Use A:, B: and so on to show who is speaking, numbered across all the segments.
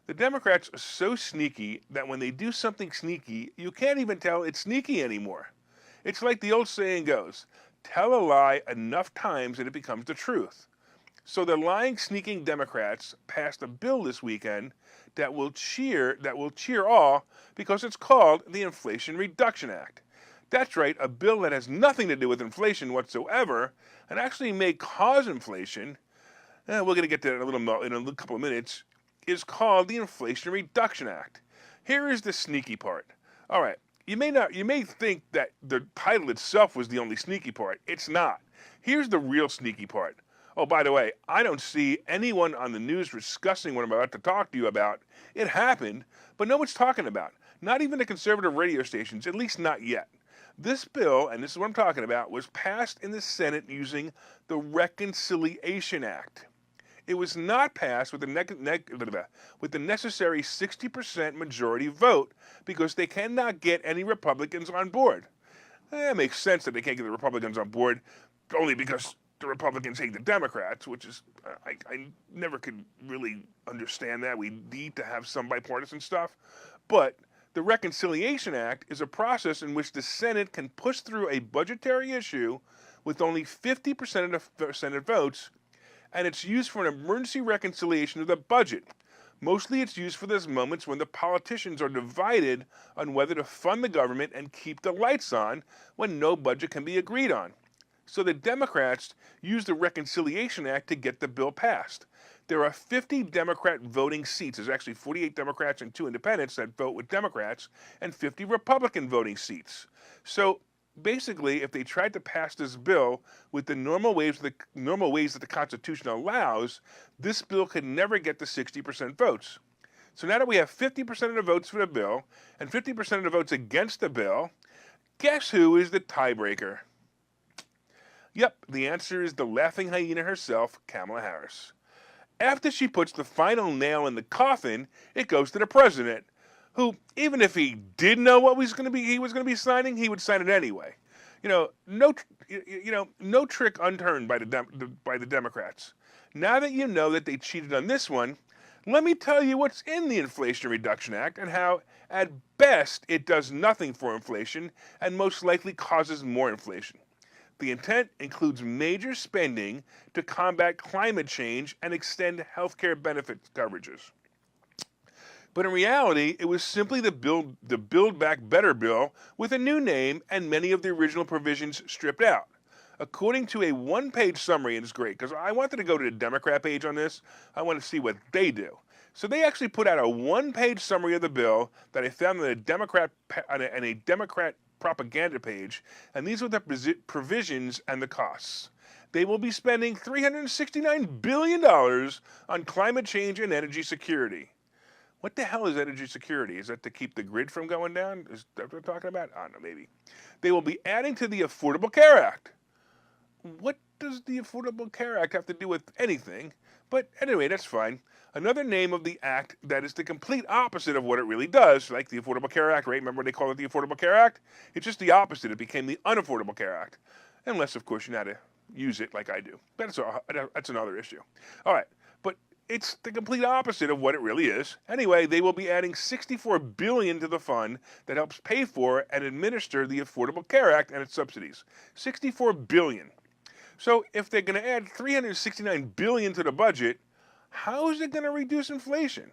A: The Democrats are so sneaky that when they do something sneaky, you can't even tell it's sneaky anymore. It's like the old saying goes, tell a lie enough times and it becomes the truth. So the lying, sneaking Democrats passed a bill this weekend that will cheer all because it's called the Inflation Reduction Act. That's right, a bill that has nothing to do with inflation whatsoever and actually may cause inflation. We're going to get to that in a couple of minutes. Is called the Inflation Reduction Act. Here is the sneaky part. All right, you may think that the title itself was the only sneaky part. It's not. Here's the real sneaky part. Oh, by the way, I don't see anyone on the news discussing what I'm about to talk to you about. It happened, but no one's talking about. Not even the conservative radio stations, at least not yet. This bill, and this is what I'm talking about, was passed in the Senate using the Reconciliation Act. It was not passed with the necessary 60% majority vote because they cannot get any Republicans on board. It makes sense that they can't get the Republicans on board only because the Republicans hate the Democrats, which is, I never could really understand that. We need to have some bipartisan stuff. But the Reconciliation Act is a process in which the Senate can push through a budgetary issue with only 50% of the Senate votes, and it's used for an emergency reconciliation of the budget. Mostly it's used for those moments when the politicians are divided on whether to fund the government and keep the lights on when no budget can be agreed on. So the Democrats used the Reconciliation Act to get the bill passed. There are 50 Democrat voting seats. There's actually 48 Democrats and 2 independents that vote with Democrats, and 50 Republican voting seats. So basically, if they tried to pass this bill with the normal ways that the Constitution allows, this bill could never get the 60% votes. So now that we have 50% of the votes for the bill and 50% of the votes against the bill, guess who is the tiebreaker? Yep, the answer is the laughing hyena herself, Kamala Harris. After she puts the final nail in the coffin, it goes to the president, who, even if he did know what he was going to be signing, he would sign it anyway. No trick unturned by the Democrats. Now that you know that they cheated on this one, let me tell you what's in the Inflation Reduction Act and how, at best, it does nothing for inflation and most likely causes more inflation. The intent includes major spending to combat climate change and extend healthcare benefit coverages. But in reality, it was simply the Build Back Better bill with a new name and many of the original provisions stripped out. According to a one-page summary, and it's great, because I wanted to go to the Democrat page on this. I want to see what they do. So they actually put out a one-page summary of the bill that I found on a Democrat propaganda page, and these are the provisions and the costs. They will be spending $369 billion on climate change and energy security. What the hell is energy security? Is that to keep the grid from going down? Is that what they're talking about? I don't know, maybe. They will be adding to the Affordable Care Act. What does the Affordable Care Act have to do with anything? But anyway, that's fine. Another name of the act that is the complete opposite of what it really does, like the Affordable Care Act, right? Remember they call it the Affordable Care Act? It's just the opposite. It became the Unaffordable Care Act. Unless, of course, you know how to use it like I do. That's another issue. All right, but it's the complete opposite of what it really is. Anyway, they will be adding $64 billion to the fund that helps pay for and administer the Affordable Care Act and its subsidies. $64 billion. So if they're going to add $369 billion to the budget, how is it going to reduce inflation?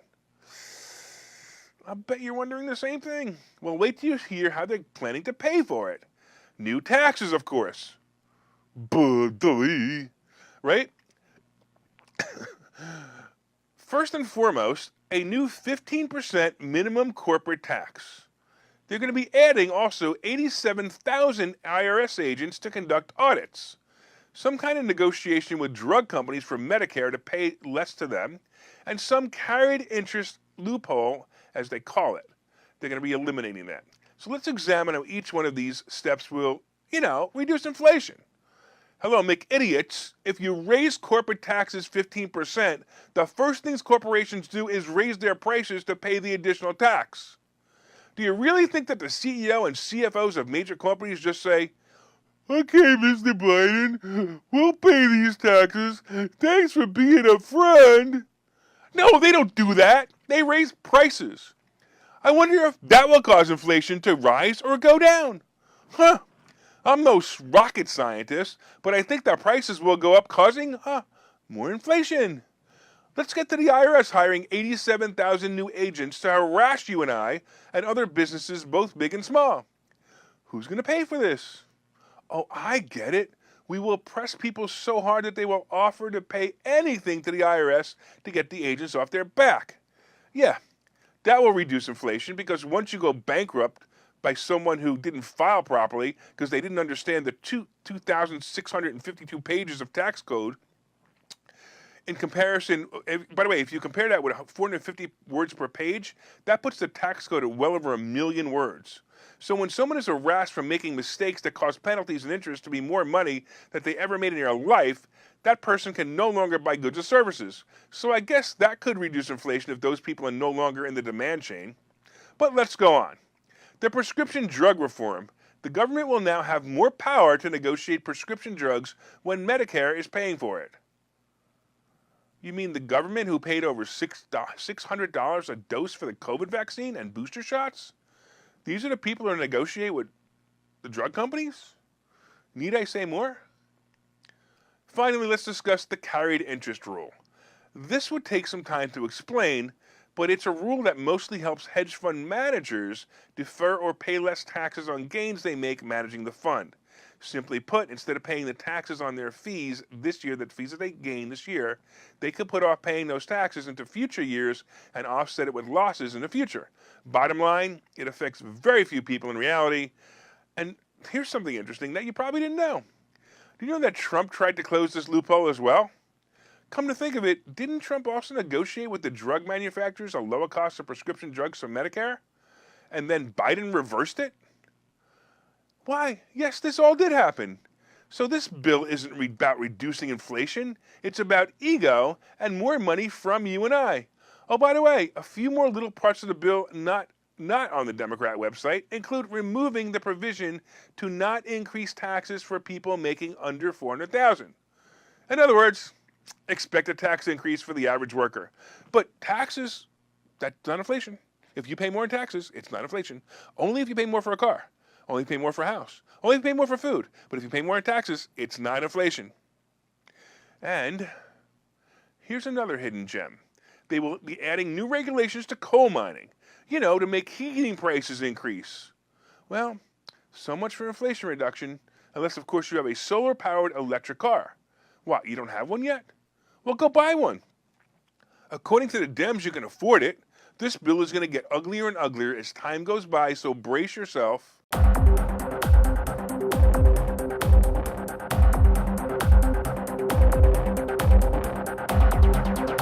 A: I bet you're wondering the same thing. Well, wait till you hear how they're planning to pay for it. New taxes, of course. Right? First and foremost, a new 15% minimum corporate tax. They're going to be adding also 87,000 IRS agents to conduct audits. Some kind of negotiation with drug companies for Medicare to pay less to them, and some carried interest loophole, as they call it. They're going to be eliminating that. So let's examine how each one of these steps will, reduce inflation. Hello, McIdiots. If you raise corporate taxes 15%, the first things corporations do is raise their prices to pay the additional tax. Do you really think that the CEO and CFOs of major companies just say, "Okay, Mr. Biden, we'll pay these taxes. Thanks for being a friend"? No, they don't do that. They raise prices. I wonder if that will cause inflation to rise or go down. Huh. I'm no rocket scientist, but I think that prices will go up, causing more inflation. Let's get to the IRS hiring 87,000 new agents to harass you and I and other businesses, both big and small. Who's going to pay for this? Oh, I get it. We will press people so hard that they will offer to pay anything to the IRS to get the agents off their back. Yeah, that will reduce inflation because once you go bankrupt by someone who didn't file properly because they didn't understand the 2,652 pages of tax code, in comparison, by the way, if you compare that with 450 words per page, that puts the tax code at well over 1 million words. So when someone is harassed for making mistakes that cause penalties and interest to be more money than they ever made in their life, that person can no longer buy goods or services. So I guess that could reduce inflation if those people are no longer in the demand chain. But let's go on. The prescription drug reform. The government will now have more power to negotiate prescription drugs when Medicare is paying for it. You mean the government who paid over $600 a dose for the COVID vaccine and booster shots? These are the people who negotiate with the drug companies? Need I say more? Finally, let's discuss the carried interest rule. This would take some time to explain, but it's a rule that mostly helps hedge fund managers defer or pay less taxes on gains they make managing the fund. Simply put, instead of paying the taxes on their fees this year, the fees that they gain this year, they could put off paying those taxes into future years and offset it with losses in the future. Bottom line, it affects very few people in reality. And here's something interesting that you probably didn't know. Do you know that Trump tried to close this loophole as well? Come to think of it, didn't Trump also negotiate with the drug manufacturers a lower cost of prescription drugs for Medicare? And then Biden reversed it? Why, yes, this all did happen. So this bill isn't about reducing inflation. It's about ego and more money from you and I. Oh, by the way, a few more little parts of the bill not on the Democrat website include removing the provision to not increase taxes for people making under $400,000. In other words, expect a tax increase for the average worker. But taxes, that's not inflation. If you pay more in taxes, it's not inflation. Only if you pay more for a car. Only if you pay more for a house. Only if you pay more for food. But if you pay more in taxes, it's not inflation. And here's another hidden gem. They will be adding new regulations to coal mining, to make heating prices increase. Well, so much for inflation reduction, unless, of course, you have a solar-powered electric car. What, you don't have one yet? Well, go buy one. According to the Dems, you can afford it. This bill is going to get uglier and uglier as time goes by, so brace yourself.